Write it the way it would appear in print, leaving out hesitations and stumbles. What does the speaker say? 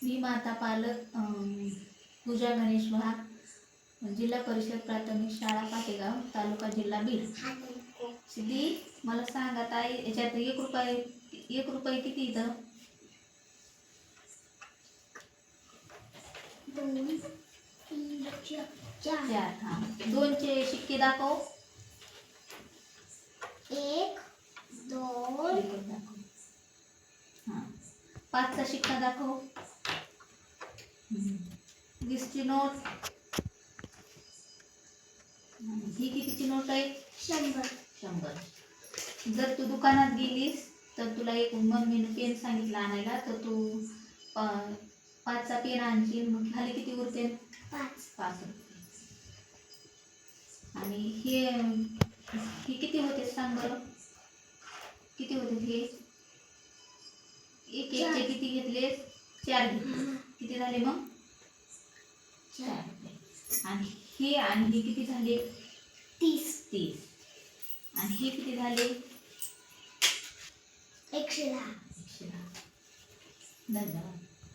मी माता पालक पूजा गणेश वाघ, जिल्हा परिषद प्राथमिक शाळा पाटेगाव, तालुका जिल्हा बीड. सिद्धी, मला सांग आता याच्यात 1 रुपये किती इथं? 2 3 4. हा. 2चे शिक्के दाखव. 1 2. दाखव. हा. 5चा शिक्का दाखव. 20ची नोट. ही कितीची नोट आहे? 100. जर तू दुकानात गेलीस तर तुला एक मम्मीनं पेन सांगितलं आणायला, तर तू 5चा पेन आणशील, मग खाली किती उरते? 5 रुपये. आणि हे किती होते सांग बरं? किती होते हे? एकचे किती घेतले? 4 घेतले. किती झाले मग? 4 रुपये. आणि हे किती झाले? 30. आणि हे किती झाले? 110. धन्यवाद.